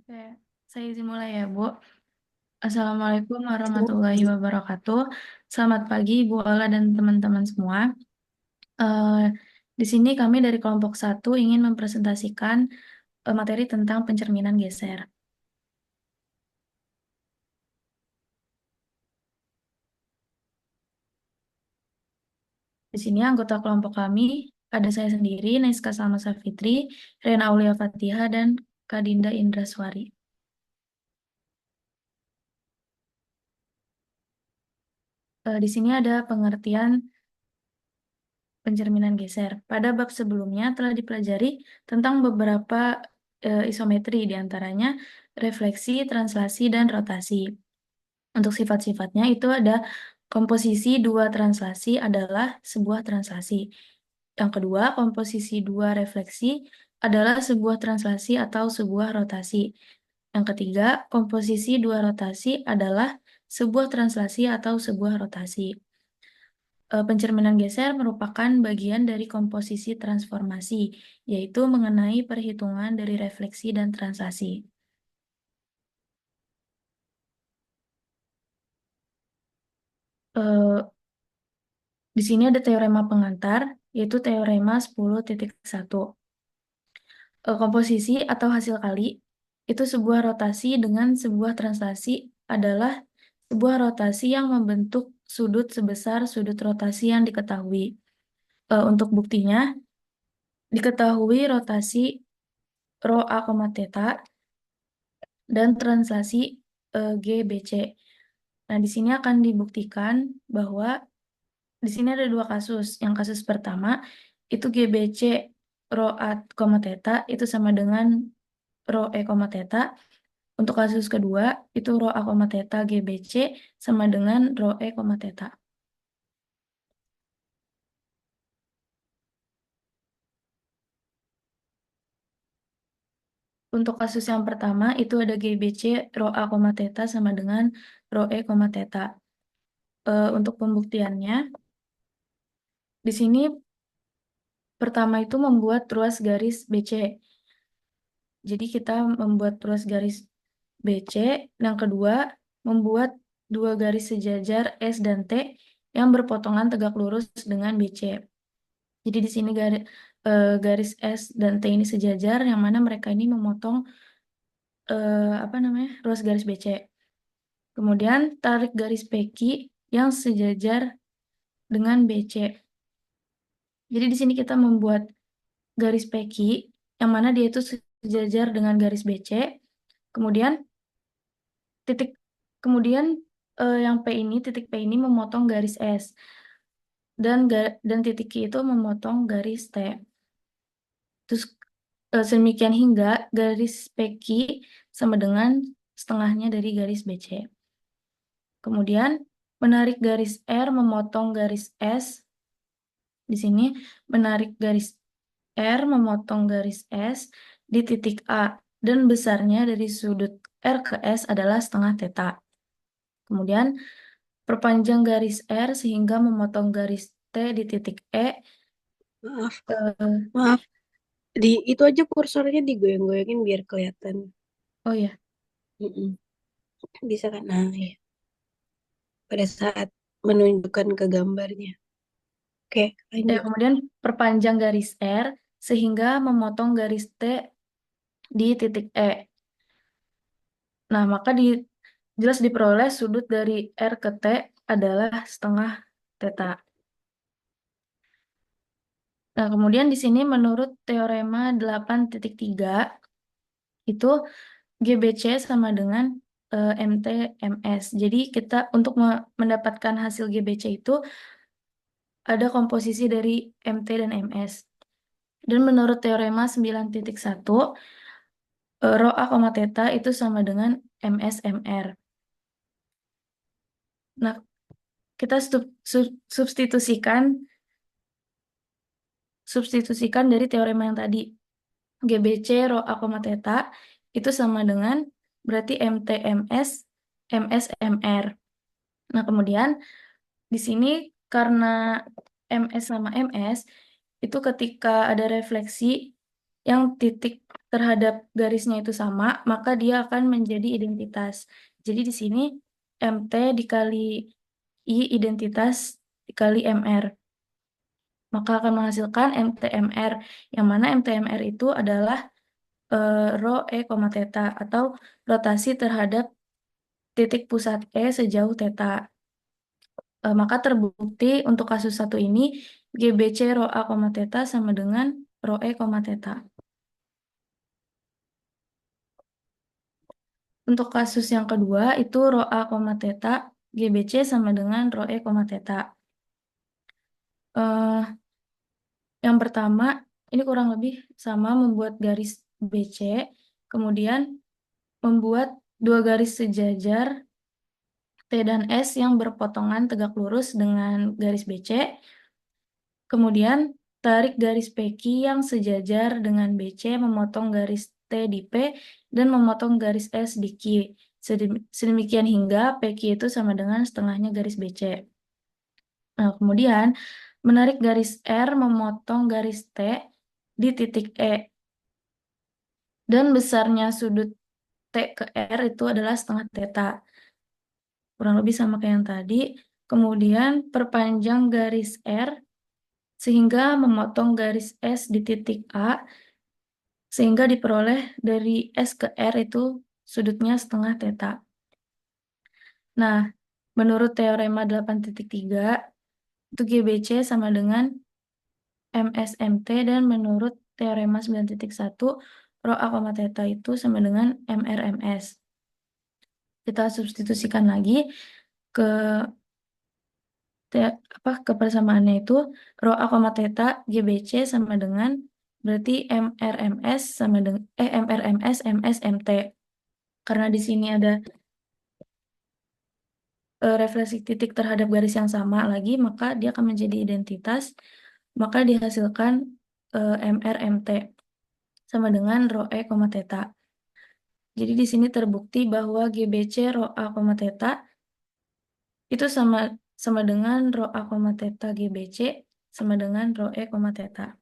Oke, saya izin mulai ya, Bu. Assalamualaikum warahmatullahi wabarakatuh. Selamat pagi, Bu Ola dan teman-teman semua. Eh, di sini kami dari kelompok satu ingin mempresentasikan materi tentang pencerminan geser. Di sini anggota kelompok kami ada saya sendiri, Naiska Salma Safitri, Rena Aulia Fatihah, dan Kadinda Indraswari. Di sini ada pengertian pencerminan geser. Pada bab sebelumnya telah dipelajari tentang beberapa isometri, diantaranya refleksi, translasi, dan rotasi. Untuk sifat-sifatnya itu ada komposisi dua translasi adalah sebuah translasi. Yang kedua, komposisi dua refleksi adalah sebuah translasi atau sebuah rotasi. Yang ketiga, komposisi dua rotasi adalah sebuah translasi atau sebuah rotasi. Pencerminan geser merupakan bagian dari komposisi transformasi, yaitu mengenai perhitungan dari refleksi dan translasi. Eh, di sini ada teorema pengantar, yaitu teorema 10.1. Komposisi atau hasil kali itu sebuah rotasi dengan sebuah translasi adalah sebuah rotasi yang membentuk sudut sebesar sudut rotasi yang diketahui. Untuk buktinya, diketahui rotasi rho A, theta dan translasi GBC. Nah, di sini akan dibuktikan bahwa di sini ada dua kasus. Yang kasus pertama itu GBC rho A, theta itu sama dengan rho E, theta. Untuk kasus kedua itu rho A, theta GBC sama dengan rho E, theta. Untuk kasus yang pertama itu ada GBC rho A, theta sama dengan rho E, theta. Untuk pembuktiannya di sini pertama itu membuat ruas garis BC. Jadi kita membuat ruas garis BC. Yang kedua, membuat dua garis sejajar S dan T yang berpotongan tegak lurus dengan BC. Jadi di sini garis S dan T ini sejajar, yang mana mereka ini memotong ruas garis BC. Kemudian tarik garis PQ yang sejajar dengan BC. Jadi di sini kita membuat garis PQ yang mana dia itu sejajar dengan garis BC. Kemudian titik kemudian yang P ini titik P ini memotong garis S dan titik Q itu memotong garis T. Terus sedemikian hingga garis PQ sama dengan setengahnya dari garis BC. Kemudian menarik garis R memotong garis S. Di sini menarik garis R memotong garis S di titik A dan besarnya dari sudut R ke S adalah setengah theta. Kemudian perpanjang garis R sehingga memotong garis T di titik E. Maaf, eh, maaf. Di itu aja kursornya digoyang-goyangin biar kelihatan. oh ya, Mm-mm. Bisa kan? Nah, ya. Pada saat menunjukkan ke gambarnya. Oke, lanjut. kemudian perpanjang garis R sehingga memotong garis T di titik E. Nah, maka jelas diperoleh sudut dari R ke T adalah setengah theta. Nah, kemudian di sini menurut teorema 8.3 itu GBC sama dengan MT MS. Jadi kita untuk mendapatkan hasil GBC itu ada komposisi dari MT dan MS. Dan menurut teorema 9.1 rho A, theta itu sama dengan MS MR. Nah, kita substitusikan substitusikan dari teorema yang tadi. GBC rho A, theta itu sama dengan berarti MT MS MS MR. Nah, kemudian di sini karena MS sama MS itu ketika ada refleksi yang titik terhadap garisnya itu sama, maka dia akan menjadi identitas. Jadi di sini MT dikali I identitas dikali MR. Maka akan menghasilkan MTMR, yang mana MTMR itu adalah rho E, theta, atau rotasi terhadap titik pusat E sejauh theta. Maka terbukti untuk kasus satu ini, GBC rho A, theta sama dengan rho E, theta. Untuk kasus yang kedua itu rho A, theta, GBC sama dengan rho E, theta. Eh, yang pertama, ini kurang lebih sama membuat garis BC, kemudian membuat dua garis sejajar T dan S yang berpotongan tegak lurus dengan garis BC. Kemudian tarik garis PQ yang sejajar dengan BC, memotong garis T di P dan memotong garis S di Q. Sedemikian hingga PQ itu sama dengan setengahnya garis BC. Nah, kemudian menarik garis R memotong garis T di titik E. Dan besarnya sudut T ke R itu adalah setengah theta. Kurang lebih sama kayak yang tadi. Kemudian perpanjang garis R sehingga memotong garis S di titik A, sehingga diperoleh dari S ke R itu sudutnya setengah theta. Nah, menurut teorema 8.3, itu GBC sama dengan MSMT, dan menurut teorema 9.1, rho A, theta itu sama dengan MRMS. Kita substitusikan lagi ke ke persamaannya itu rho A, theta GBC sama dengan berarti MRMS sama dengan MRMS MS MT. Karena di sini ada refleksi titik terhadap garis yang sama lagi, maka dia akan menjadi identitas, maka dihasilkan MRMT sama dengan rho E, theta. Jadi di sini terbukti bahwa GBC rho A, theta itu sama sama dengan rho A, theta GBC sama dengan rho E, theta.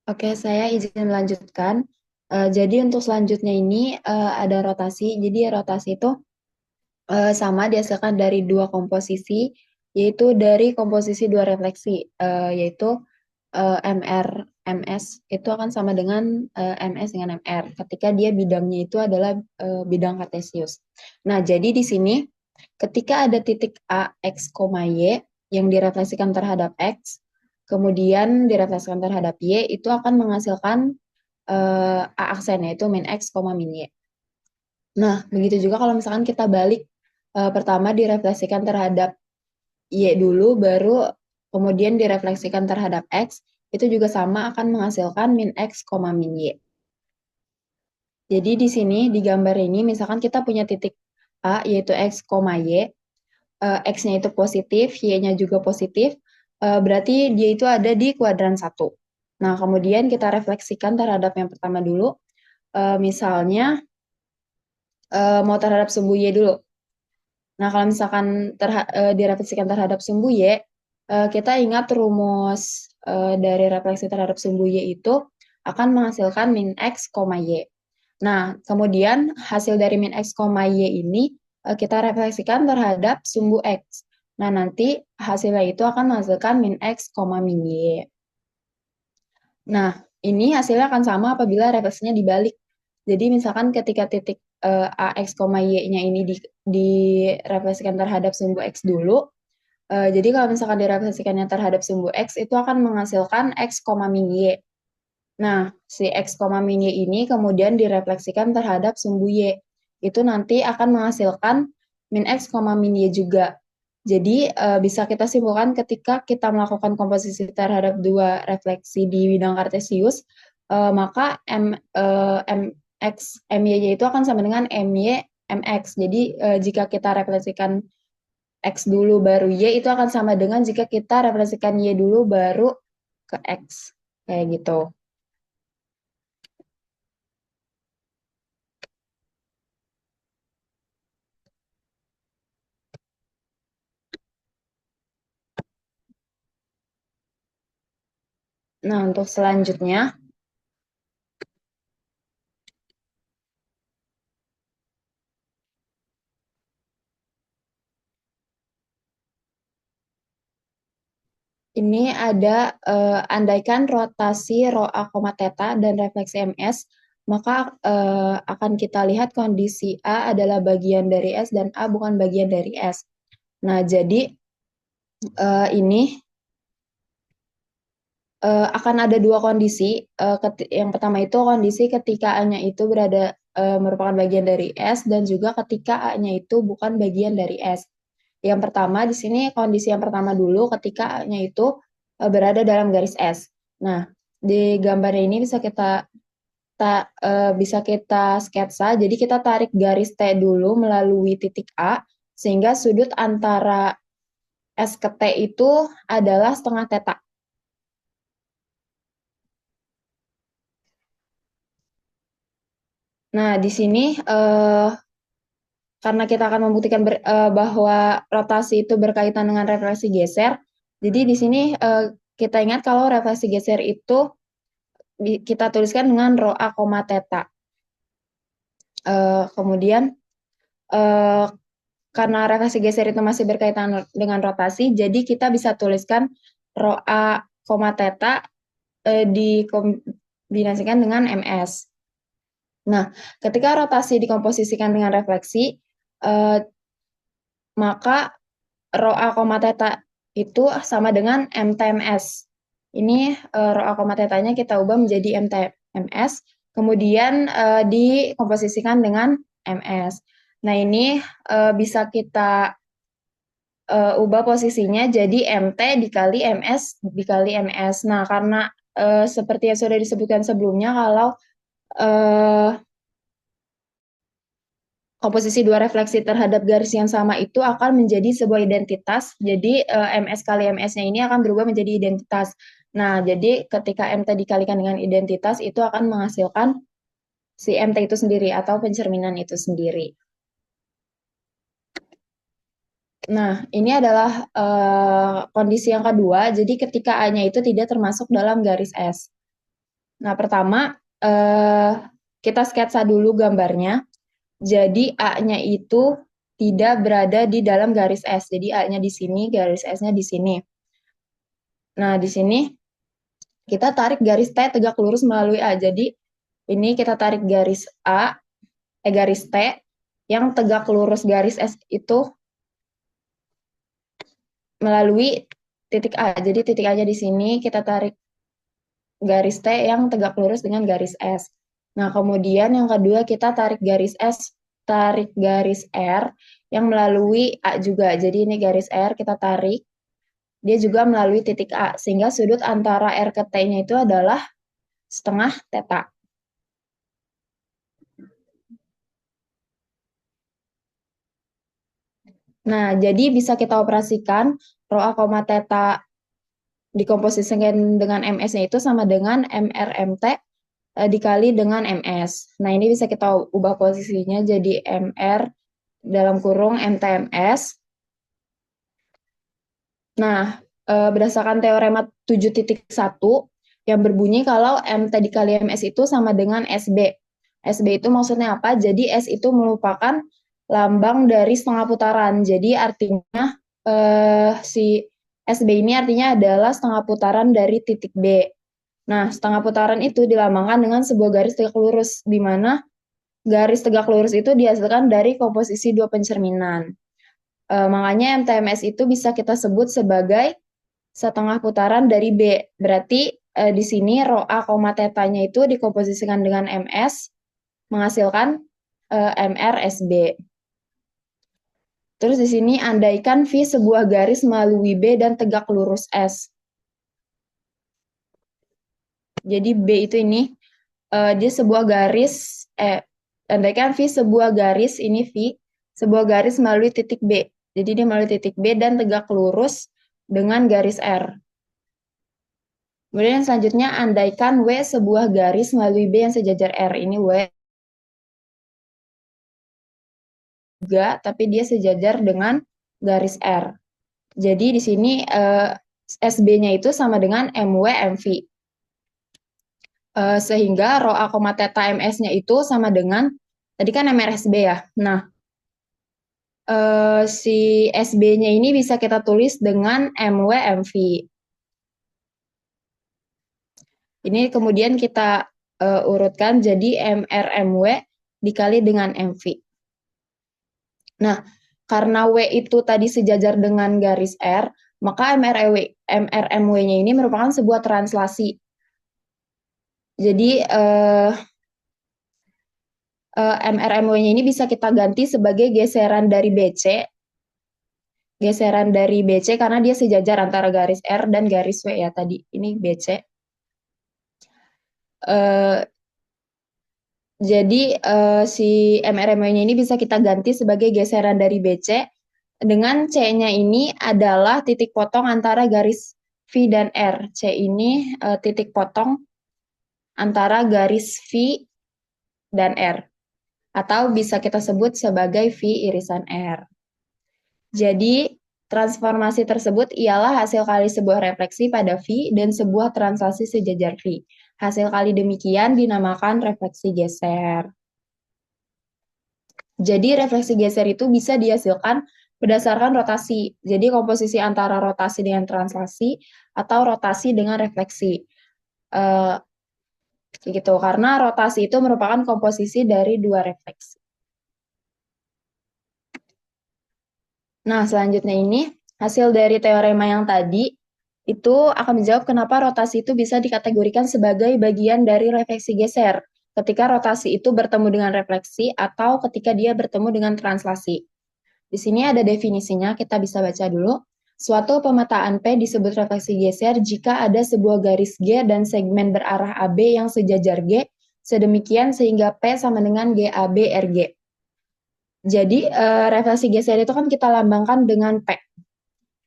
Oke, saya izin melanjutkan. Jadi untuk selanjutnya ini ada rotasi. Jadi rotasi itu sama dihasilkan dari dua komposisi, yaitu dari komposisi dua refleksi, yaitu MR MS itu akan sama dengan MS dengan MR ketika dia bidangnya itu adalah bidang kartesius. Nah, jadi di sini ketika ada titik A, X, Y yang direfleksikan terhadap X, kemudian direfleksikan terhadap Y, itu akan menghasilkan A aksen, yaitu min X, min Y. Nah, begitu juga kalau misalkan kita balik, pertama direfleksikan terhadap Y dulu, baru kemudian direfleksikan terhadap X, itu juga sama akan menghasilkan min X, min Y. Jadi di sini, di gambar ini, misalkan kita punya titik A, yaitu X, Y, X-nya itu positif, Y-nya juga positif, berarti dia itu ada di kuadran 1. Nah, kemudian kita refleksikan terhadap yang pertama dulu, misalnya mau terhadap sumbu Y dulu. Nah, kalau misalkan direfleksikan terhadap sumbu Y, kita ingat rumus dari refleksi terhadap sumbu Y itu akan menghasilkan min X, Y. Nah, kemudian hasil dari min X, Y ini kita refleksikan terhadap sumbu X. Nah, nanti hasilnya itu akan menghasilkan min X, min Y. Nah, ini hasilnya akan sama apabila refleksinya dibalik. Jadi misalkan ketika titik AX, Y-nya ini direfleksikan terhadap sumbu X dulu, jadi kalau misalkan direfleksikannya terhadap sumbu X, itu akan menghasilkan X, min Y. Nah, si X, min Y ini kemudian direfleksikan terhadap sumbu Y. Itu nanti akan menghasilkan min X, min Y juga. Jadi bisa kita simpulkan ketika kita melakukan komposisi terhadap dua refleksi di bidang kartesius, maka M X MY itu akan sama dengan MY MX. Jadi jika kita refleksikan X dulu baru Y itu akan sama dengan jika kita refleksikan Y dulu baru ke X. Kayak gitu. Nah, untuk selanjutnya, ini ada andaikan rotasi rho A, theta dan refleksi MS, maka akan kita lihat kondisi A adalah bagian dari S dan A bukan bagian dari S. Nah, jadi ini akan ada dua kondisi. Yang pertama itu kondisi ketika A-nya itu merupakan bagian dari S dan juga ketika A-nya itu bukan bagian dari S. Yang pertama di sini kondisi yang pertama dulu ketika A-nya itu berada dalam garis S. Nah, di gambar ini bisa kita sketsa. Jadi kita tarik garis T dulu melalui titik A sehingga sudut antara S ke T itu adalah setengah theta. Nah, di sini karena kita akan membuktikan bahwa rotasi itu berkaitan dengan refleksi geser, jadi di sini kita ingat kalau refleksi geser itu kita tuliskan dengan rho A, theta. Kemudian karena refleksi geser itu masih berkaitan dengan rotasi, jadi kita bisa tuliskan rho A, theta dikombinasikan dengan MS. Nah, ketika rotasi dikomposisikan dengan refleksi, maka rho A, theta itu sama dengan MTMS. Ini rho A, theta-nya kita ubah menjadi MTMS, kemudian dikomposisikan dengan MS. Nah, ini bisa kita ubah posisinya jadi MT dikali MS dikali MS. Nah, karena seperti yang sudah disebutkan sebelumnya, kalau komposisi dua refleksi terhadap garis yang sama itu akan menjadi sebuah identitas. Jadi MS kali MS-nya ini akan berubah menjadi identitas. Nah, jadi ketika MT dikalikan dengan identitas itu akan menghasilkan si MT itu sendiri atau pencerminan itu sendiri. Nah, ini adalah kondisi yang kedua. Jadi ketika A-nya itu tidak termasuk dalam garis S. Nah, pertama kita sketsa dulu gambarnya. Jadi A-nya itu tidak berada di dalam garis S. Jadi A-nya di sini, garis S-nya di sini. Nah, di sini kita tarik garis T tegak lurus melalui A. Jadi ini kita tarik garis garis T yang tegak lurus garis S itu melalui titik A. Jadi titik A-nya di sini kita tarik garis T yang tegak lurus dengan garis S. Nah, kemudian yang kedua kita tarik garis R yang melalui A juga. Jadi ini garis R kita tarik, dia juga melalui titik A, sehingga sudut antara R ke T-nya itu adalah setengah theta. Nah, jadi bisa kita operasikan rho A, theta dikomposisikan dengan MS-nya itu sama dengan MRMT dikali dengan MS. Nah, ini bisa kita ubah posisinya jadi MR dalam kurung MTMS. Nah, berdasarkan teorema 7.1 yang berbunyi kalau MT dikali MS itu sama dengan SB. SB itu maksudnya apa? Jadi S itu merupakan lambang dari setengah putaran. Jadi artinya si SB ini artinya adalah setengah putaran dari titik B. Nah, setengah putaran itu dilambangkan dengan sebuah garis tegak lurus, di mana garis tegak lurus itu dihasilkan dari komposisi dua pencerminan. Makanya MTMS itu bisa kita sebut sebagai setengah putaran dari B. Berarti di sini rho A, theta-nya itu dikomposisikan dengan MS, menghasilkan MRSB. Terus di sini andaikan V sebuah garis melalui B dan tegak lurus S. Jadi B itu ini dia sebuah garis andaikan V sebuah garis, ini V, sebuah garis melalui titik B. Jadi dia melalui titik B dan tegak lurus dengan garis R. Kemudian selanjutnya, andaikan W sebuah garis melalui B yang sejajar R. Ini W juga, tapi dia sejajar dengan garis R. Jadi di sini SB-nya itu sama dengan MW, MV. Sehingga rho A, theta MS-nya itu sama dengan, tadi kan MRSB ya. Nah, si SB-nya ini bisa kita tulis dengan MW, MV. Ini kemudian kita urutkan jadi MRMW dikali dengan MV. Nah, karena W itu tadi sejajar dengan garis R, maka MRMW-nya ini merupakan sebuah translasi. Jadi MRMW-nya ini bisa kita ganti sebagai geseran dari BC. Geseran dari BC karena dia sejajar antara garis R dan garis W ya tadi. Ini BC. Jadi si MRMW-nya ini bisa kita ganti sebagai geseran dari BC dengan C-nya ini adalah titik potong antara garis V dan R. C ini titik potong antara garis V dan R. Atau bisa kita sebut sebagai V irisan R. Jadi transformasi tersebut ialah hasil kali sebuah refleksi pada V dan sebuah translasi sejajar V. Hasil kali demikian dinamakan refleksi geser. Jadi refleksi geser itu bisa dihasilkan berdasarkan rotasi. Jadi komposisi antara rotasi dengan translasi atau rotasi dengan refleksi. Gitu. Karena rotasi itu merupakan komposisi dari dua refleksi. Nah, selanjutnya ini hasil dari teorema yang tadi itu akan menjawab kenapa rotasi itu bisa dikategorikan sebagai bagian dari refleksi geser ketika rotasi itu bertemu dengan refleksi atau ketika dia bertemu dengan translasi. Di sini ada definisinya, kita bisa baca dulu. Suatu pemetaan P disebut refleksi geser jika ada sebuah garis G dan segmen berarah AB yang sejajar G, sedemikian sehingga P sama dengan GAB RG. Jadi refleksi geser itu kan kita lambangkan dengan P.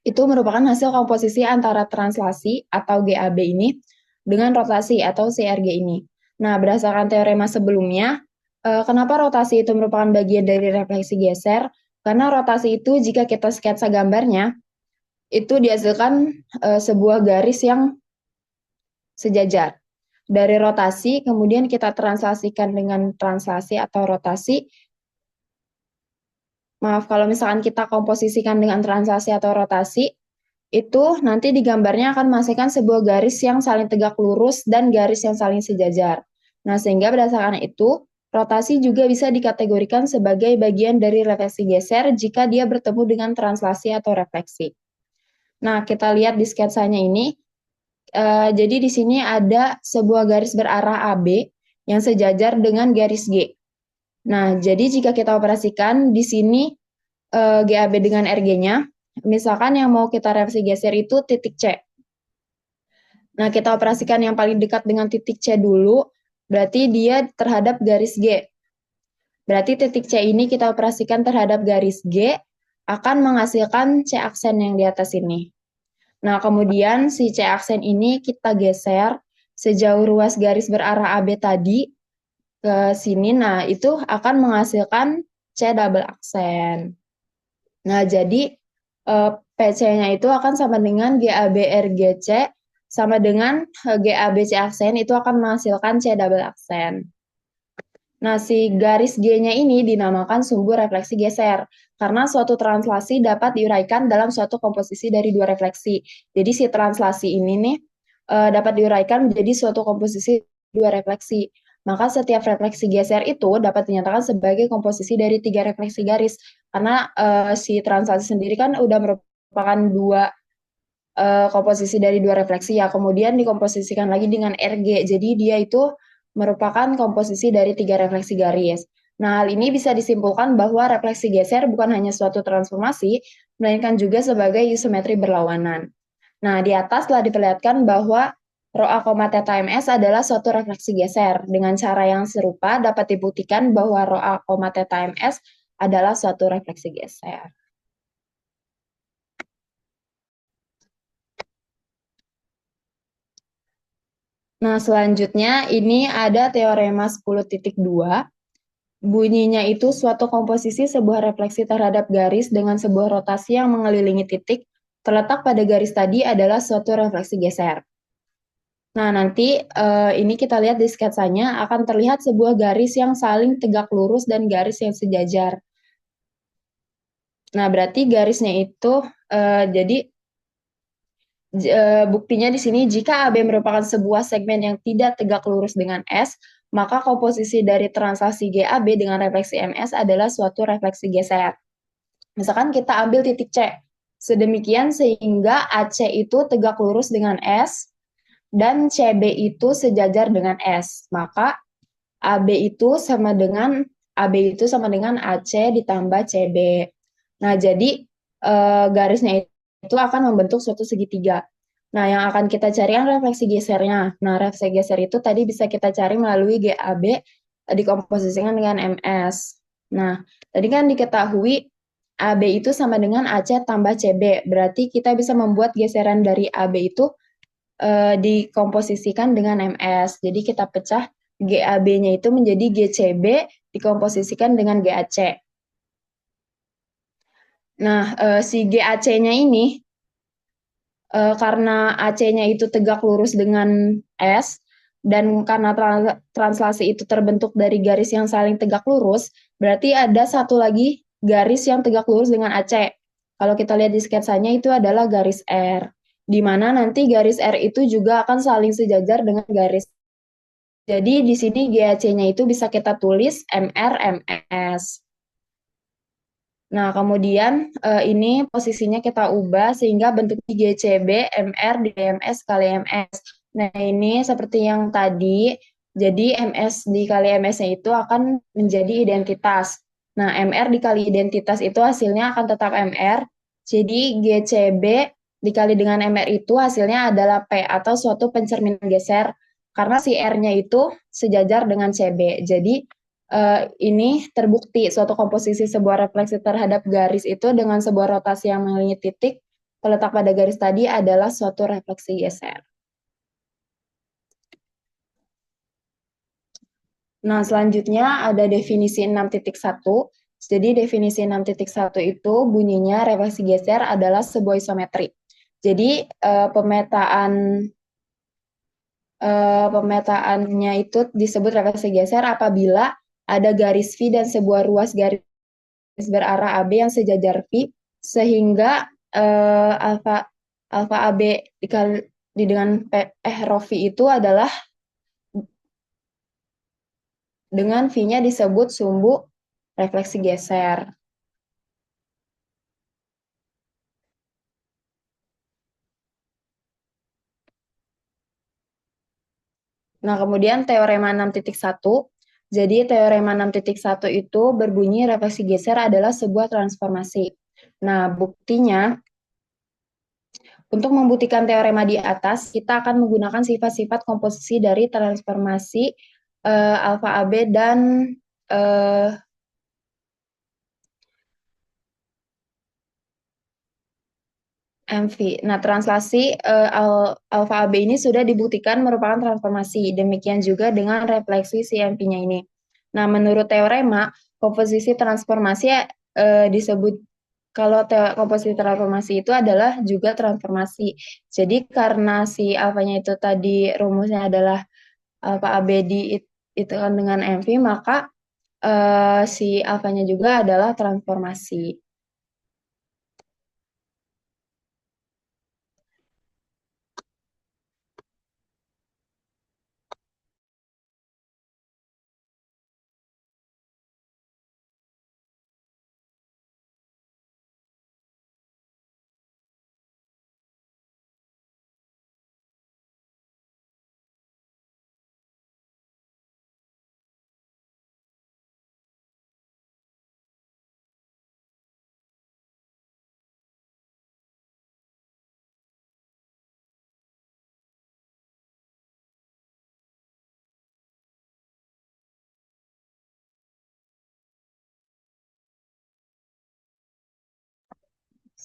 Itu merupakan hasil komposisi antara translasi atau GAB ini dengan rotasi atau CRG ini. Nah, berdasarkan teorema sebelumnya, kenapa rotasi itu merupakan bagian dari refleksi geser? Karena rotasi itu jika kita sketsa gambarnya, itu dihasilkan sebuah garis yang sejajar. Dari rotasi, kemudian kita translasikan dengan translasi atau rotasi. Maaf, kalau misalkan kita komposisikan dengan translasi atau rotasi, itu nanti di gambarnya akan menghasilkan sebuah garis yang saling tegak lurus dan garis yang saling sejajar. Nah, sehingga berdasarkan itu, rotasi juga bisa dikategorikan sebagai bagian dari refleksi geser jika dia bertemu dengan translasi atau refleksi. Nah, kita lihat di sketsanya ini. Jadi di sini ada sebuah garis berarah AB yang sejajar dengan garis G. Nah, jadi jika kita operasikan di sini GAB dengan RG-nya, misalkan yang mau kita refleksi geser itu titik C. Nah, kita operasikan yang paling dekat dengan titik C dulu, berarti dia terhadap garis G. Berarti titik C ini kita operasikan terhadap garis G, akan menghasilkan C aksen yang di atas ini. Nah, kemudian si C aksen ini kita geser sejauh ruas garis berarah AB tadi ke sini. Nah, itu akan menghasilkan C double aksen. Nah, jadi PC-nya itu akan sama dengan GAB RGC sama dengan GAB C aksen itu akan menghasilkan C double aksen. Nah, si garis G-nya ini dinamakan sumbu refleksi geser, karena suatu translasi dapat diuraikan dalam suatu komposisi dari dua refleksi. Jadi si translasi ini nih dapat diuraikan menjadi suatu komposisi dua refleksi. Maka setiap refleksi geser itu dapat dinyatakan sebagai komposisi dari tiga refleksi garis, karena si translasi sendiri kan udah merupakan dua komposisi dari dua refleksi ya, kemudian dikomposisikan lagi dengan RG, jadi dia itu merupakan komposisi dari tiga refleksi garis. Nah, hal ini bisa disimpulkan bahwa refleksi geser bukan hanya suatu transformasi, melainkan juga sebagai isometri berlawanan. Nah, di atas telah diperlihatkan bahwa Rho A, theta ms adalah suatu refleksi geser. Dengan cara yang serupa dapat dibuktikan bahwa Rho A, theta ms adalah suatu refleksi geser. Nah, selanjutnya ini ada teorema 10.2. Bunyinya itu suatu komposisi sebuah refleksi terhadap garis dengan sebuah rotasi yang mengelilingi titik terletak pada garis tadi adalah suatu refleksi geser. Nah, nanti ini kita lihat di sketsanya akan terlihat sebuah garis yang saling tegak lurus dan garis yang sejajar. Nah, berarti garisnya itu jadi buktinya di sini jika AB merupakan sebuah segmen yang tidak tegak lurus dengan S, maka komposisi dari translasi GAB dengan refleksi MS adalah suatu refleksi geser. Misalkan kita ambil titik C, sedemikian sehingga AC itu tegak lurus dengan S dan CB itu sejajar dengan S. Maka AB itu sama dengan AC ditambah CB. Nah, jadi garisnya itu akan membentuk suatu segitiga. Nah, yang akan kita cari kan refleksi gesernya. Nah, refleksi geser itu tadi bisa kita cari melalui GAB dikomposisikan dengan MS. Nah, tadi kan diketahui AB itu sama dengan AC tambah CB. Berarti kita bisa membuat geseran dari AB itu dikomposisikan dengan MS. Jadi kita pecah GAB-nya itu menjadi GCB dikomposisikan dengan GAC. Nah, si GAC-nya ini karena AC-nya itu tegak lurus dengan S, dan karena translasi itu terbentuk dari garis yang saling tegak lurus, berarti ada satu lagi garis yang tegak lurus dengan AC. Kalau kita lihat di sketsanya itu adalah garis R, di mana nanti garis R itu juga akan saling sejajar dengan garis. Jadi di sini GAC-nya itu bisa kita tulis MR, MS. Nah, kemudian ini posisinya kita ubah sehingga bentuknya GCB, MR, DMS kali MS. Nah, ini seperti yang tadi, jadi MS dikali MS-nya itu akan menjadi identitas. Nah, MR dikali identitas itu hasilnya akan tetap MR, jadi GCB dikali dengan MR itu hasilnya adalah P atau suatu pencerminan geser, karena si R-nya itu sejajar dengan CB. Jadi, ini terbukti suatu komposisi sebuah refleksi terhadap garis itu dengan sebuah rotasi yang mengelilingi titik terletak pada garis tadi adalah suatu refleksi geser. Nah, selanjutnya ada definisi 6.1. Jadi definisi 6.1 itu bunyinya refleksi geser adalah sebuah isometri. Jadi pemetaannya itu disebut refleksi geser apabila ada garis V dan sebuah ruas garis berarah AB yang sejajar V sehingga alfa AB dikali dengan rho V itu adalah dengan V-nya disebut sumbu refleksi geser. Nah, kemudian teorema 6.1. Jadi teorema 6.1 itu berbunyi refleksi geser adalah sebuah transformasi. Nah, buktinya untuk membuktikan teorema di atas, kita akan menggunakan sifat-sifat komposisi dari transformasi alfa AB dan MV. Nah, translasi alfa AB ini sudah dibuktikan merupakan transformasi. Demikian juga dengan refleksi si MV-nya ini. Nah, menurut teorema, komposisi transformasi disebut kalau komposisi transformasi itu adalah juga transformasi. Jadi karena si alfanya itu tadi rumusnya adalah alfa AB itu kan dengan MV, maka si alfanya juga adalah transformasi.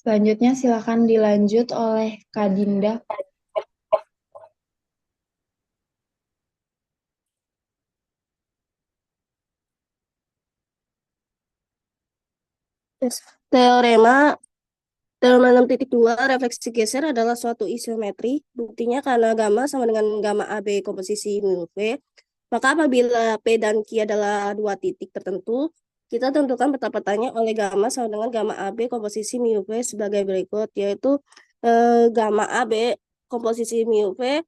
Selanjutnya silakan dilanjut oleh Kak Dinda. Yes. Teorema 6.2 refleksi geser adalah suatu isometri. Buktinya karena gamma sama dengan gamma AB komposisi mu V, maka apabila P dan Q adalah dua titik tertentu, kita tentukan peta-petanya oleh gamma sama dengan gamma AB komposisi mu V sebagai berikut, yaitu gamma AB komposisi mu V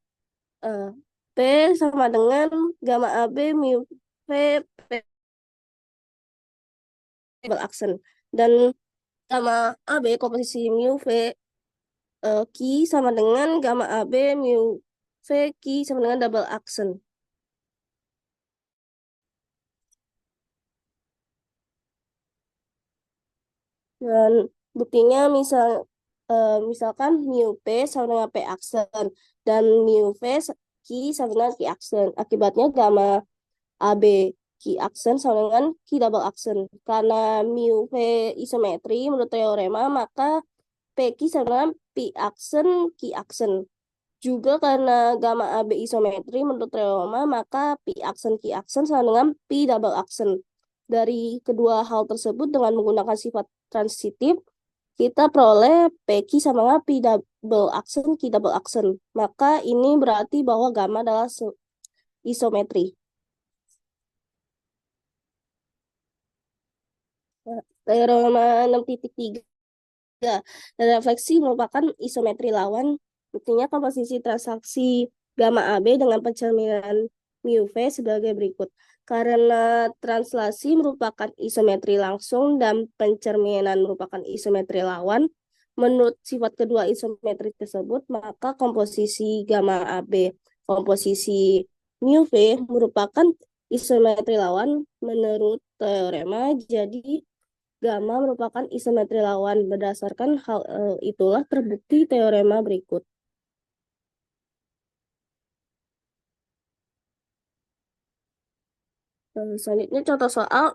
P sama dengan gamma AB mu V P double aksen, dan gamma AB komposisi mu V Q sama dengan gamma AB mu V Q sama dengan double aksen. Dan buktinya misalkan mu P sama dengan P aksen dan mu V Q sama dengan Q aksen. Akibatnya gamma AB Q aksen sama dengan Q double aksen. Karena mu V isometri menurut teorema, maka PQ sama dengan P aksen Q aksen. Juga karena gamma AB isometri menurut teorema, maka P aksen Q aksen sama dengan P double aksen. Dari kedua hal tersebut dengan menggunakan sifat transitif, kita peroleh PQ sama dengan P double aksen Q double aksen. Maka ini berarti bahwa gamma adalah isometri. Teorema 6.3. Refleksi merupakan isometri lawan. Buktinya komposisi transaksi gamma AB dengan pencerminan mu V sebagai berikut. Karena translasi merupakan isometri langsung dan pencerminan merupakan isometri lawan, menurut sifat kedua isometri tersebut, maka komposisi gamma AB komposisi mu V merupakan isometri lawan menurut teorema. Jadi gamma merupakan isometri lawan. Berdasarkan hal itulah terbukti teorema berikut. Selanjutnya contoh soal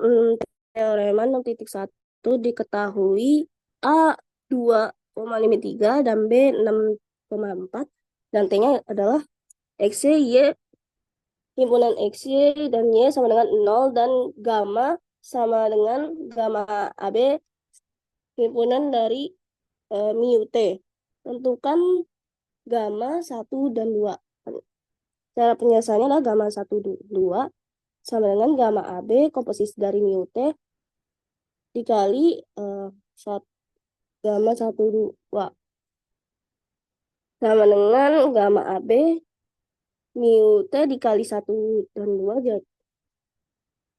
teorema 6.1 diketahui A 2,53 dan B 6,4 dan T-nya adalah X, Y, himpunan X, Y dan Y sama dengan 0 dan gamma sama dengan gamma AB himpunan dari mu T. Tentukan gamma 1 dan 2. Cara penyelesaiannya adalah gamma 1, 2 sama dengan gamma AB komposisi dari mu T dikali gamma 1, 2 sama dengan gamma AB mu T dikali 1 dan 2 jadi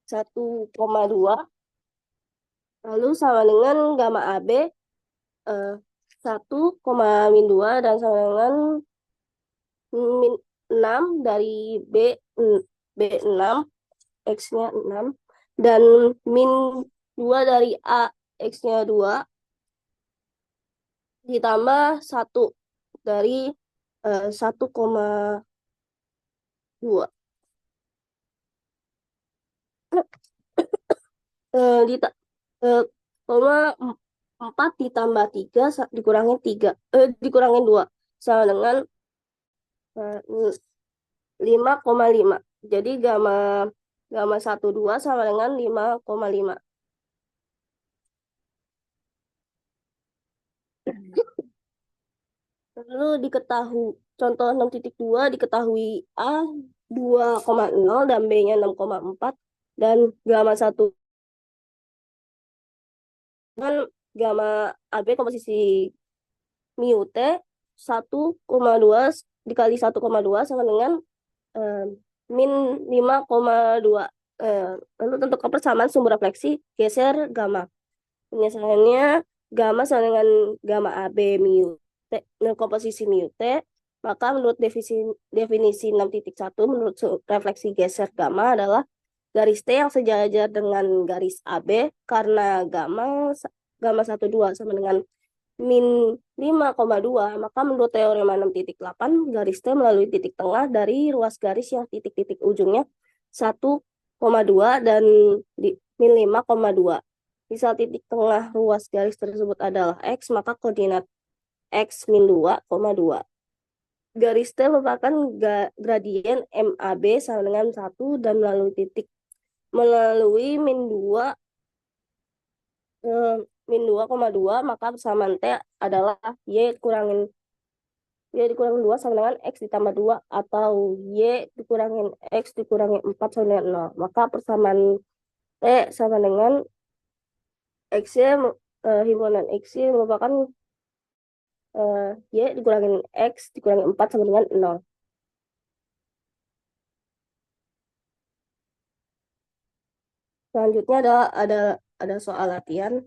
1,2 lalu sama dengan gamma AB 1,-2 dan sama dengan min 6 dari B6 X-nya 6 dan min 2 dari A X-nya 2 ditambah 1 dari 1,2 koma 4 ditambah 3 dikurangin 3 dikurangin 2 sama dengan 5,5. Jadi gamma 12 sama dengan 5,5. Lalu diketahui contoh 6.2 diketahui A 2,0 dan B-nya 6,4 dan gamma 1 dengan gamma AB komposisi mu T 1,2 dikali 1,2 sama dengan min 5,2. Lalu tentukan persamaan sumber refleksi geser gamma. Penyelesaiannya gamma sama dengan gamma AB mu T komposisi mu T. Maka menurut definisi 6.1 menurut refleksi geser gamma adalah garis T yang sejajar dengan garis AB karena gamma 1,2 sama dengan min 5,2, maka menurut teorema 6.8 garis T melalui titik tengah dari ruas garis yang titik-titik ujungnya 1,2 dan min 5,2. Misal titik tengah ruas garis tersebut adalah X, maka koordinat X min 2,2. Garis T merupakan gradien MAB sama dengan 1 dan melalui min 2,2, maka persamaan T adalah Y dikurangin 2 sama dengan X ditambah 2 atau Y dikurangin X dikurangin 4 sama dengan 0. Maka persamaan T sama dengan X-nya, himpunan X-nya merupakan Y dikurangin X dikurangin 4 sama dengan 0. Selanjutnya ada soal latihan.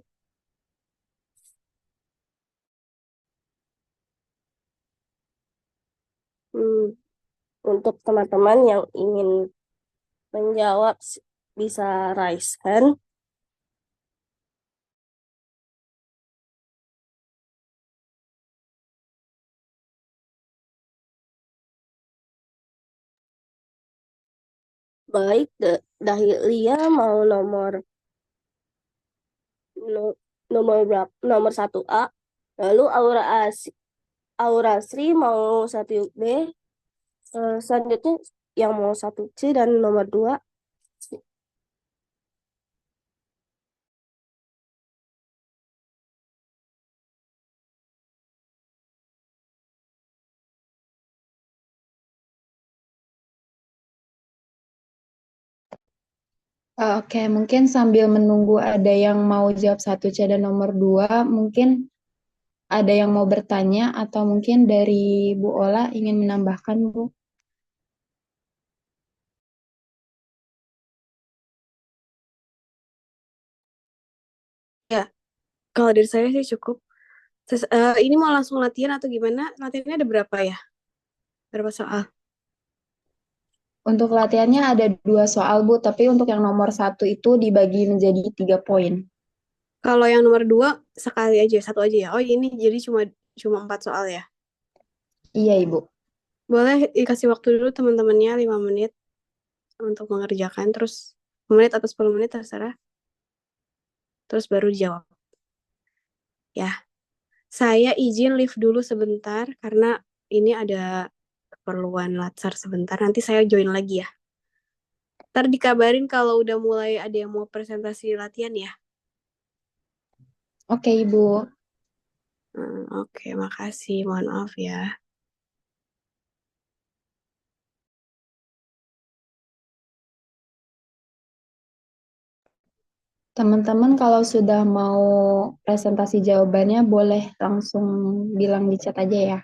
Untuk teman-teman yang ingin menjawab bisa raise hand. Baik, Dahlia mau nomor berapa? Nomor 1A. Lalu Aura Sri mau 1B. Selanjutnya yang mau 1C dan nomor 2. Oke, mungkin sambil menunggu ada yang mau jawab 1C dan nomor 2, mungkin ada yang mau bertanya atau mungkin dari Bu Ola ingin menambahkan, Bu? Ya, kalau dari saya sih cukup. Terus, ini mau langsung latihan atau gimana? Latihannya ada berapa ya? Berapa soal? Untuk latihannya ada 2 soal, Bu, tapi untuk yang nomor 1 itu dibagi menjadi 3 poin. Kalau yang nomor 2 sekali aja, 1 aja ya. Oh, ini jadi cuma 4 soal ya. Iya, Ibu. Boleh dikasih waktu dulu teman-temannya 5 menit untuk mengerjakan, terus 5 menit atau 10 menit terserah. Terus baru jawab. Ya. Saya izin live dulu sebentar karena ini ada keperluan latsar sebentar. Nanti saya join lagi ya. Ntar dikabarin kalau udah mulai ada yang mau presentasi latihan ya. Oke, Ibu. Oke, makasih. Mohon maaf ya. Teman-teman kalau sudah mau presentasi jawabannya boleh langsung bilang di chat aja ya.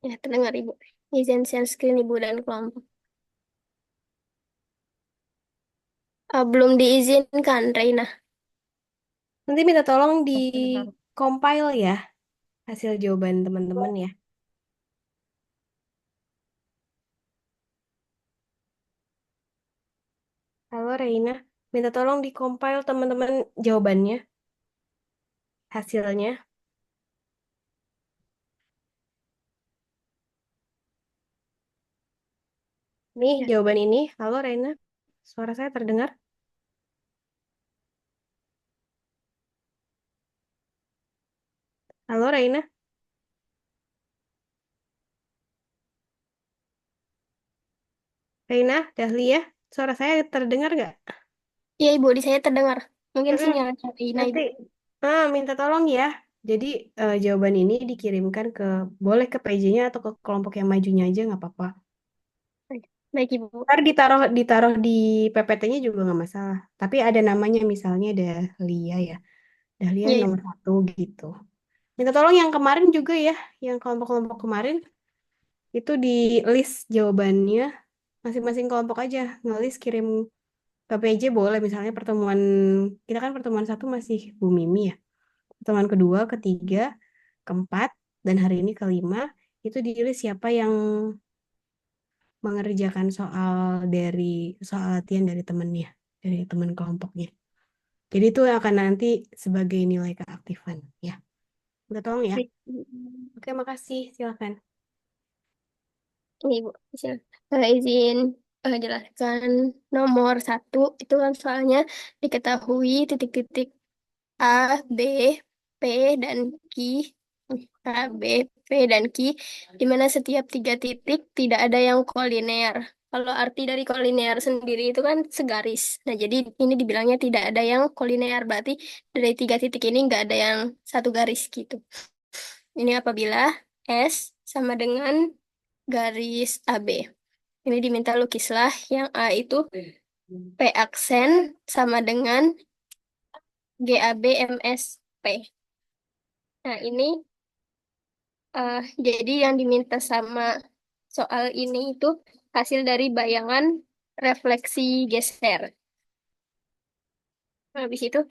Ya, terdengar Ibu. Izin share screen Ibu dan kelompok. Belum diizinkan, Reina. Nanti minta tolong di compile ya hasil jawaban teman-teman ya. Halo Reina, minta tolong di compile teman-teman jawabannya, hasilnya. Nih jawaban ini. Halo Reina, suara saya terdengar? Halo Reina, Reina, Dahlia, suara saya terdengar nggak? Iya Ibu, di saya terdengar. Mungkin Mm-mm. sinyal Reina Nanti Ibu. minta tolong ya. Jadi jawaban ini dikirimkan boleh ke PJ-nya atau ke kelompok yang majunya aja nggak apa-apa. Baik Ibu. Ntar ditaruh di PPT-nya juga nggak masalah. Tapi ada namanya misalnya Dahlia ya. Dahlia Iya, Ibu. nomor 1 gitu. Minta tolong yang kemarin juga ya, yang kelompok-kelompok kemarin itu di list jawabannya masing-masing kelompok aja ngelis kirim ke PJ boleh misalnya pertemuan kita kan pertemuan satu masih Bu Mimi ya. Pertemuan kedua, ketiga, keempat, dan hari ini kelima itu di list siapa yang mengerjakan soal latihan dari temennya, dari teman kelompoknya. Jadi itu akan nanti sebagai nilai keaktifan ya. Minta tolong ya. Baik. Oke, makasih. Silakan. Ini Ibu. Izin jelaskan nomor 1 itu kan soalnya diketahui titik-titik A, B, P, dan Q. A, B, P, dan Q, di mana setiap 3 titik tidak ada yang kolinear. Kalau arti dari kolinear sendiri itu kan segaris. Nah, jadi ini dibilangnya tidak ada yang kolinear, berarti dari 3 titik ini nggak ada yang satu garis gitu. Ini apabila S sama dengan garis AB. Ini diminta lukislah yang A itu P aksen sama dengan GAB MSP. Nah, ini jadi yang diminta sama soal ini itu hasil dari bayangan refleksi geser. Nah, habis itu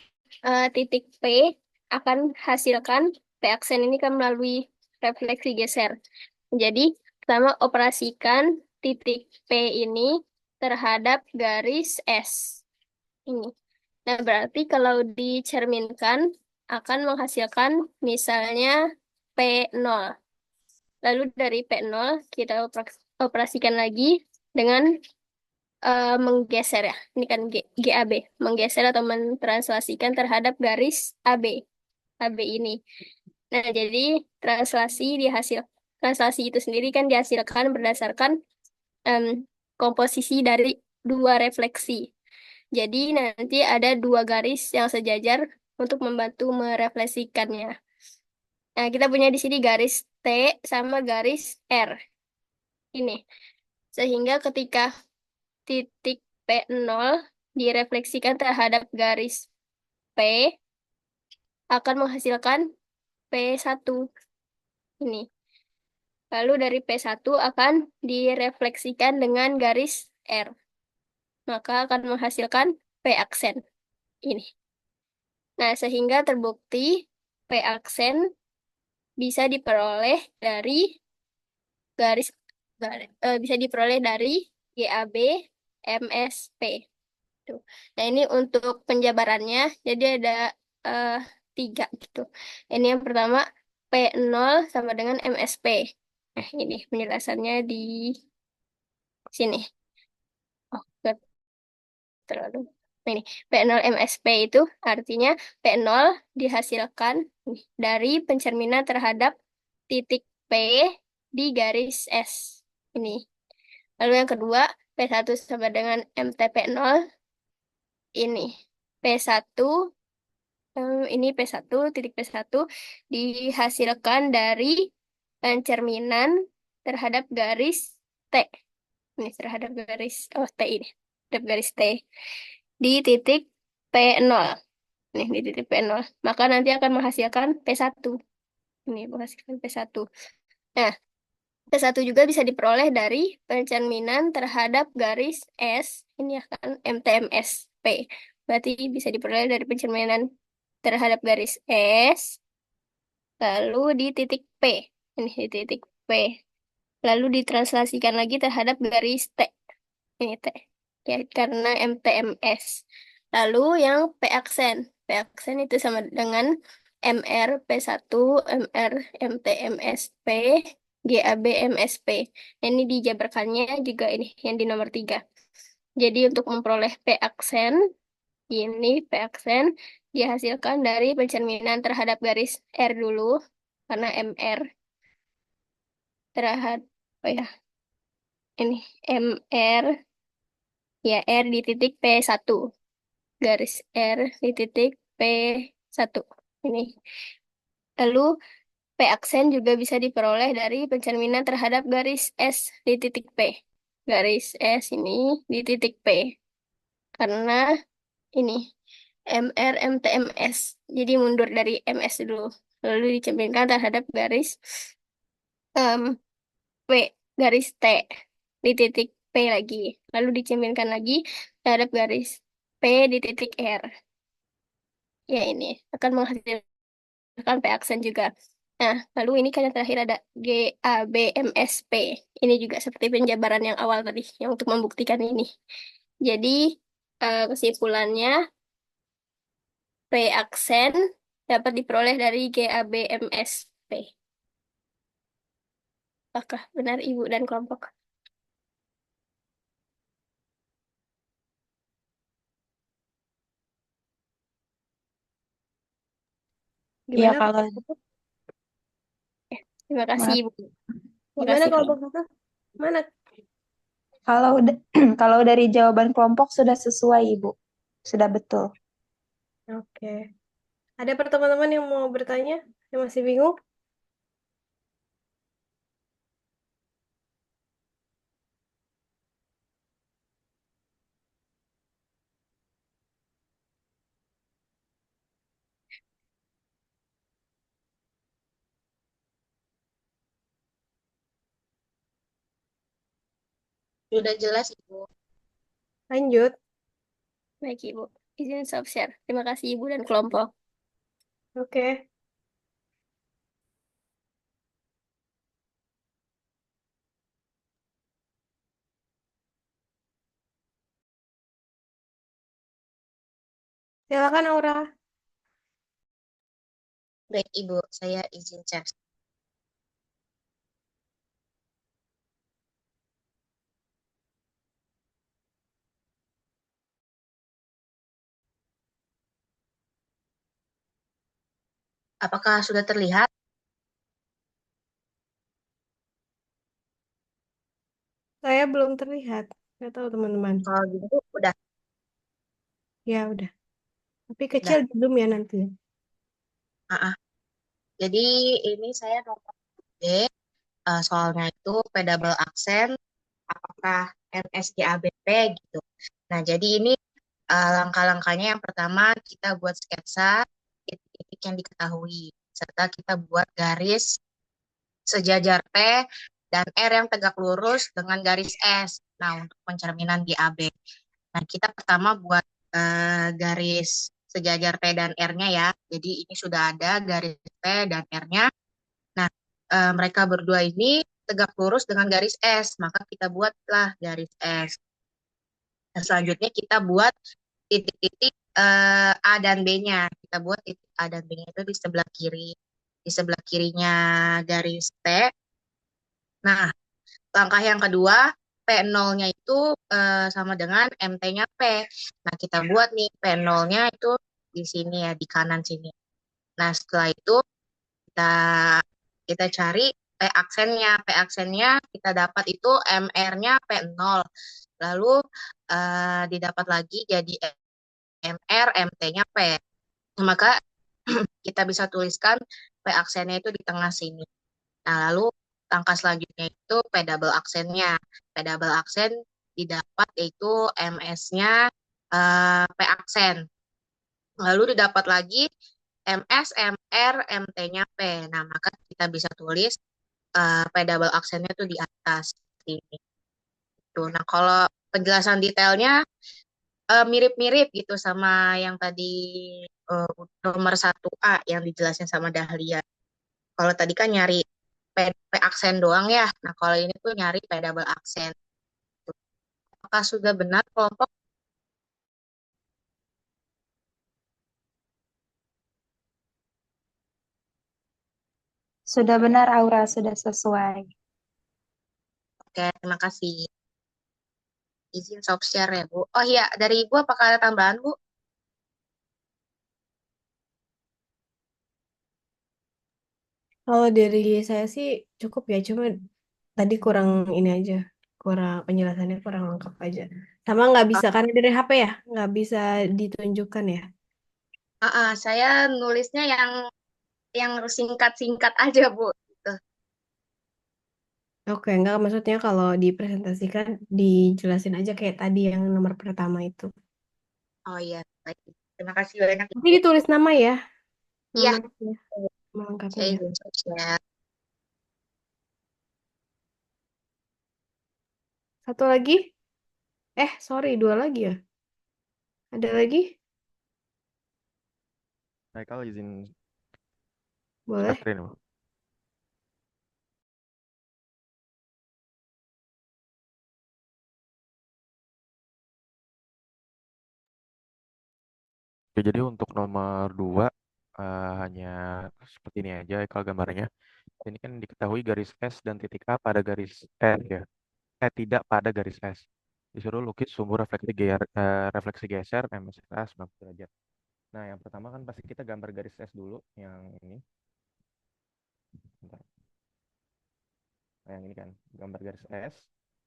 titik P akan hasilkan P aksen ini kan melalui refleksi geser. Jadi, pertama operasikan titik P ini terhadap garis S. Ini. Nah, berarti kalau dicerminkan akan menghasilkan misalnya P0. Lalu dari P0 kita operasikan lagi dengan menggeser ya. Ini kan GAB. Menggeser atau mentranslasikan terhadap garis AB. AB ini. Nah, jadi translasi itu sendiri kan dihasilkan berdasarkan em, komposisi dari dua refleksi. Jadi nanti ada dua garis yang sejajar untuk membantu merefleksikannya. Nah, kita punya di sini garis T sama garis R. Ini. Sehingga ketika titik P0 direfleksikan terhadap garis P akan menghasilkan P1. Ini. Lalu dari P1 akan direfleksikan dengan garis R. Maka akan menghasilkan P aksen. Ini. Nah, sehingga terbukti P aksen bisa diperoleh dari garis, bisa diperoleh dari GAB MSP. Tuh. Nah, ini untuk penjabarannya, jadi ada eh, 3 gitu. Ini yang pertama, P0 sama dengan MSP. Nah, ini penjelasannya di sini. Oh, terlalu. Nah, ini P0 MSP itu artinya P0 dihasilkan dari pencerminan terhadap titik P di garis S. Ini. Lalu yang kedua, P1 sama dengan MTP0. Ini. P1, ini P1, titik P1 dihasilkan dari pencerminan terhadap garis T. Ini terhadap garis, T ini. Terhadap garis T. Di titik P0. Nih, di titik P0. Maka nanti akan menghasilkan P1. Ini menghasilkan P1. Nah, P1 juga bisa diperoleh dari pencerminan terhadap garis S, ini ya kan, MTMSP. Berarti bisa diperoleh dari pencerminan terhadap garis S, lalu di titik P. Ini di titik P. Lalu ditranslasikan lagi terhadap garis T. Ini T. Ya, karena MTMS. Lalu yang P aksen. P aksen itu sama dengan MR P1, MR MTMSP, GAB MSP. Ini dijabarkannya juga ini yang di nomor 3. Jadi untuk memperoleh P aksen, ini P aksen dihasilkan dari pencerminan terhadap garis R dulu, karena MR terhadap, oh ya, ini MR, ya R di titik P1. Garis R di titik P1. Ini. Lalu P aksen juga bisa diperoleh dari pencerminan terhadap garis S di titik P. Garis S ini di titik P. Karena ini MR MTMS. Jadi mundur dari MS dulu. Lalu dicerminkan terhadap garis em, P, garis T di titik P lagi. Lalu dicerminkan lagi terhadap garis P di titik R. Ya ini akan menghasilkan P aksen juga. Nah, lalu ini kan yang terakhir ada GABMSP. Ini juga seperti penjabaran yang awal tadi, yang untuk membuktikan ini. Jadi, kesimpulannya, P aksen dapat diperoleh dari GABMSP. Apakah benar Ibu dan kelompok? Iya, Gimana kalau kelompok? Terima kasih maaf. Ibu. Terima Gimana kasih kelompok kelompok. satu? Mana? Kalau kalau dari jawaban kelompok sudah sesuai, Ibu. Sudah betul. Oke. Ada teman-teman yang mau bertanya? Yang masih bingung? Sudah jelas, Ibu. Lanjut. Baik Ibu. Izin stop share. Terima kasih Ibu dan kelompok. Oke. Silakan Aura. Baik, Ibu. Saya izin cek. Apakah sudah terlihat? Saya belum terlihat. Nggak tahu teman-teman. Kalau gitu, udah. Ya udah. Tapi kecil belum ya nanti. Ah, ah. Jadi, ini saya nomor D. Soalnya itu P double aksen, apakah NSGABP gitu. Nah, jadi ini langkah-langkahnya yang pertama kita buat sketsa titik-titik yang diketahui, serta kita buat garis sejajar P dan R yang tegak lurus dengan garis S. Nah, untuk pencerminan di AB. Nah, kita pertama buat garis sejajar P dan R-nya ya. Jadi ini sudah ada garis P dan R-nya. Nah, mereka berdua ini tegak lurus dengan garis S, maka kita buatlah garis S. Nah, selanjutnya kita buat titik-titik A dan B-nya. Kita buat titik A dan B-nya itu di sebelah kiri. Di sebelah kirinya garis T. Nah, langkah yang kedua, P0-nya itu sama dengan MT-nya P. Nah, kita buat nih P0-nya itu di sini ya, di kanan sini. Nah, setelah itu kita kita cari P aksennya. P aksennya kita dapat itu MR-nya P0. Lalu didapat lagi jadi MR, MT-nya P. Maka kita bisa tuliskan P aksennya itu di tengah sini. Nah, lalu langkah selanjutnya itu P double aksennya. P double aksen didapat yaitu MS-nya P aksen. Lalu didapat lagi MS, MR, MT-nya P. Nah, maka kita bisa tulis double aksennya tuh di atas seperti ini. Tuh. Nah, kalau penjelasan detailnya mirip-mirip gitu sama yang tadi eh, nomor 1A yang dijelasin sama Dahlia. Kalau tadi kan nyari P aksen doang ya. Nah, kalau ini tuh nyari P double aksen. Apakah sudah benar kelompok? Sudah benar, Aura, sudah sesuai. Oke, terima kasih. Izin stop share ya, Bu. Oh iya, dari Ibu apakah ada tambahan, Bu? Kalau dari saya sih cukup ya, cuma tadi kurang ini aja, kurang penjelasannya kurang lengkap aja. Sama nggak Oh, bisa karena dari HP ya, nggak bisa ditunjukkan ya. saya nulisnya yang singkat-singkat aja, Bu. Gitu. Oke, nggak maksudnya kalau dipresentasikan dijelasin aja kayak tadi yang nomor pertama itu. Oh iya, baik. Terima kasih banyak, Tapi Ibu. ditulis nama ya, Iya, nomornya, nama lengkapnya saya ya. izin stop share. Satu lagi? Sorry, dua lagi ya. Ada lagi? Haikal izin Boleh. screen, Bu. Oke, jadi untuk nomor 2 hanya seperti ini aja Haikal gambarnya. Ini kan diketahui garis S dan titik A pada garis S ya. Tidak pada garis S. Disuruh lukis sumbu refleksi geser MSA 90 derajat. Nah, yang pertama kan pasti kita gambar garis S dulu yang ini. Bentar. Nah, yang ini kan gambar garis S.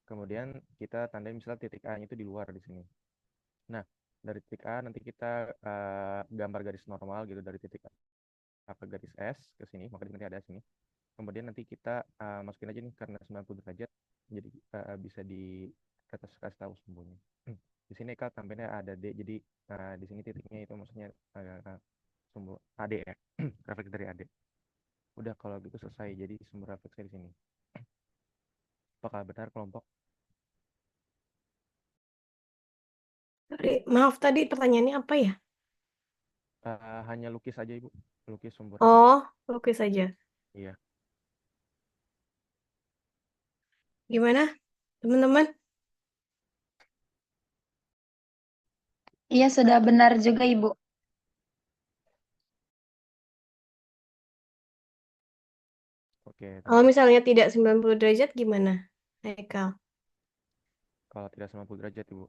Kemudian kita tandai misalnya titik A-nya itu di luar di sini. Nah, dari titik A nanti kita gambar garis normal gitu dari titik A ke garis S ke sini, maka nanti ada sini. Kemudian nanti kita masukin aja nih karena 90 derajat, jadi bisa di kasih tahu sumbunya. Di sini Kak tampilnya ada D, jadi di sini titiknya itu maksudnya sumbu AD ya, refleks dari AD. Udah kalau gitu selesai, jadi sumber refleksnya di sini. Apakah benar kelompok? Maaf tadi pertanyaannya apa ya? Hanya lukis aja Ibu, lukis sumber refleks. Oh, lukis saja. Iya. Gimana, teman-teman? Iya, sudah benar juga, Ibu. Oke, Kalau thank you. misalnya tidak 90 derajat gimana, Haikal? Kalau tidak 90 derajat Ibu.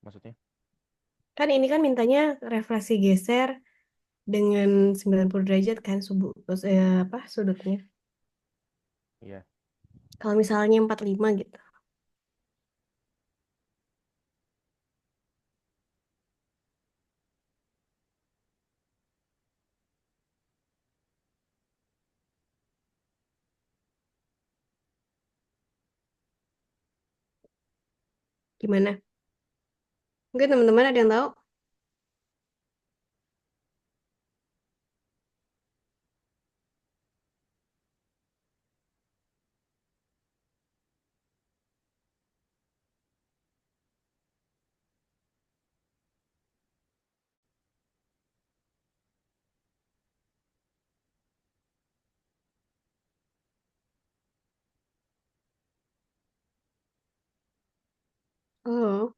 Maksudnya? Kan ini kan mintanya refleksi geser dengan 90 derajat kan sudutnya. Iya. Kalau misalnya 45 gitu. Gimana? Mungkin teman-teman ada yang tahu? Oh,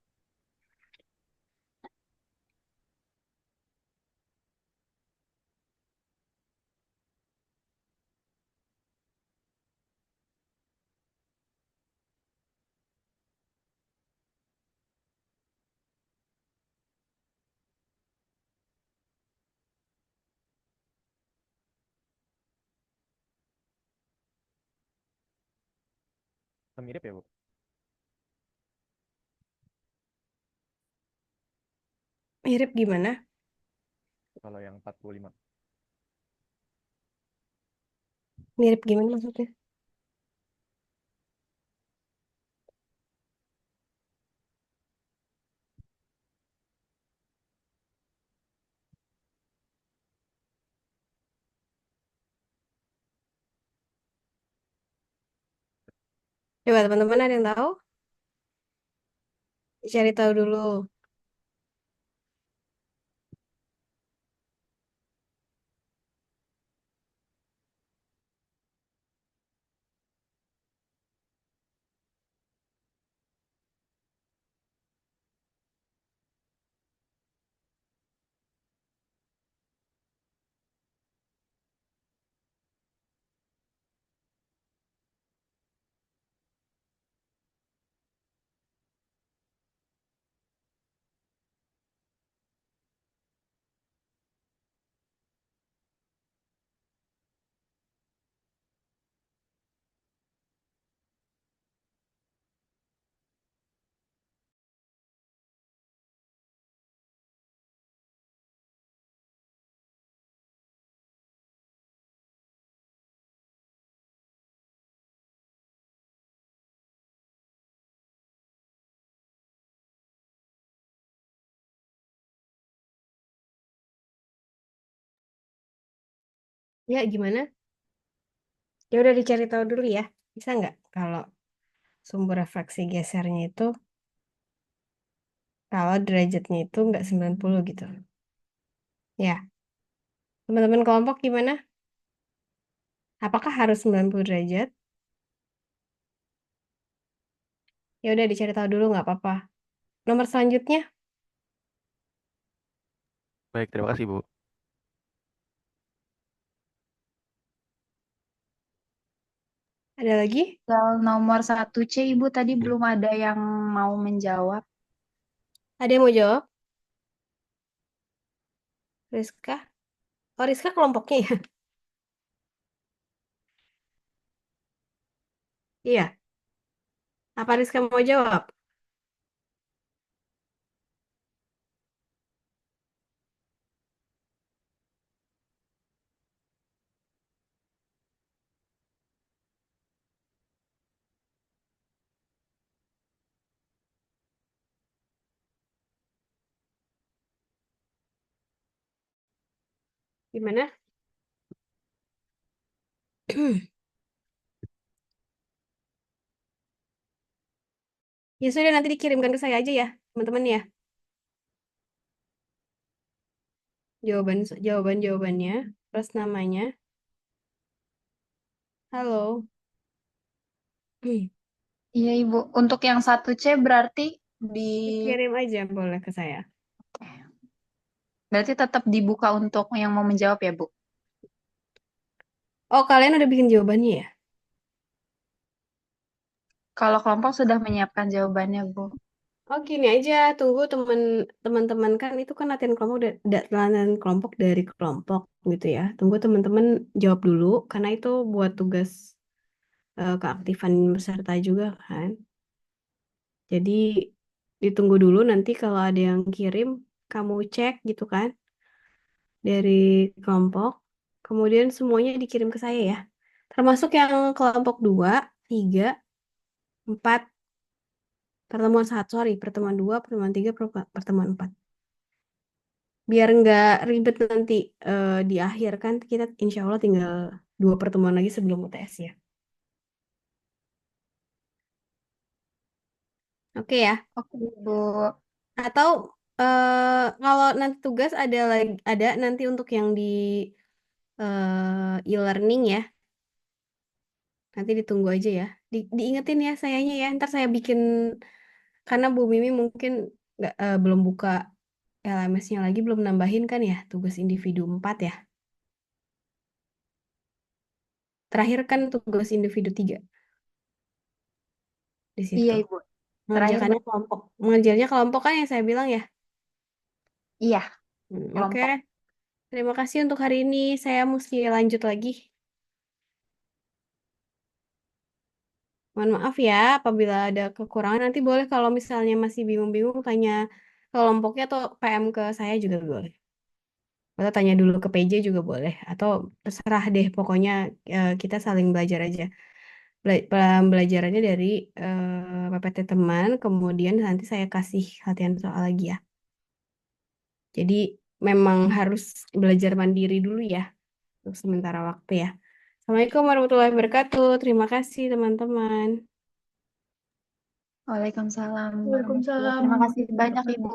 Mirip ya Bu? mirip gimana? Kalau yang 45. Mirip gimana maksudnya? Coba teman-teman ada yang tahu? Cari tahu dulu. Ya, gimana? Ya udah dicari tahu dulu ya. Bisa nggak kalau sumber refleksi gesernya itu kalau derajatnya itu nggak 90 gitu. Ya, teman-teman kelompok gimana? Apakah harus 90 derajat? Ya udah dicari tahu dulu nggak apa-apa. Nomor selanjutnya Baik, terima kasih, Bu. ada lagi? Soal nomor 1C, Ibu tadi belum ada yang mau menjawab. Ada yang mau jawab? Rizka? Oh, Rizka kelompoknya ya? Iya. Apa Rizka mau jawab? Gimana? Ya sudah nanti dikirimkan ke saya aja ya, teman-teman ya. Jawabannya, plus namanya. Halo. Iya, Ibu. Untuk yang 1C berarti di Dikirim aja boleh ke saya. berarti tetap dibuka untuk yang mau menjawab ya, Bu. Oh, kalian udah bikin jawabannya ya? Kalau kelompok sudah menyiapkan jawabannya, Bu. Oh, gini aja, tunggu teman-teman kan itu kan latihan kelompok dari kelompok gitu ya. Tunggu teman-teman jawab dulu karena itu buat tugas keaktifan peserta juga kan. Jadi ditunggu dulu nanti kalau ada yang kirim kamu cek gitu kan dari kelompok. Kemudian semuanya dikirim ke saya ya. Termasuk yang kelompok 2, 3, 4, pertemuan 2, pertemuan 3, pertemuan 4. Biar nggak ribet nanti di akhir kan kita insya Allah tinggal 2 pertemuan lagi sebelum UTS ya. Oke ya. Oke, Bu. Atau kalau nanti tugas ada nanti untuk yang di e-learning ya. Nanti ditunggu aja ya. Diingetin ya sayanya ya. Ntar saya bikin karena Bu Mimi mungkin belum buka LMS-nya lagi, belum nambahin kan ya tugas individu 4 ya. Terakhir kan tugas individu 3 di Iya, situ. Ibu. Terakhir, Mengerjakannya kelompok kan yang saya bilang ya. iya, Oke. kelompok. Terima kasih untuk hari ini. Saya mesti lanjut lagi. Mohon maaf ya apabila ada kekurangan. Nanti boleh kalau misalnya masih bingung-bingung tanya kelompoknya atau PM ke saya juga boleh. Atau tanya dulu ke PJ juga boleh. Atau terserah deh pokoknya kita saling belajar aja. Pembelajarannya dari PPT teman. Kemudian nanti saya kasih latihan soal lagi ya. Jadi memang harus belajar mandiri dulu ya. Untuk sementara waktu ya. Assalamualaikum warahmatullahi wabarakatuh. Terima kasih teman-teman. Waalaikumsalam warahmatullahi. Waalaikumsalam. Terima kasih banyak Ibu.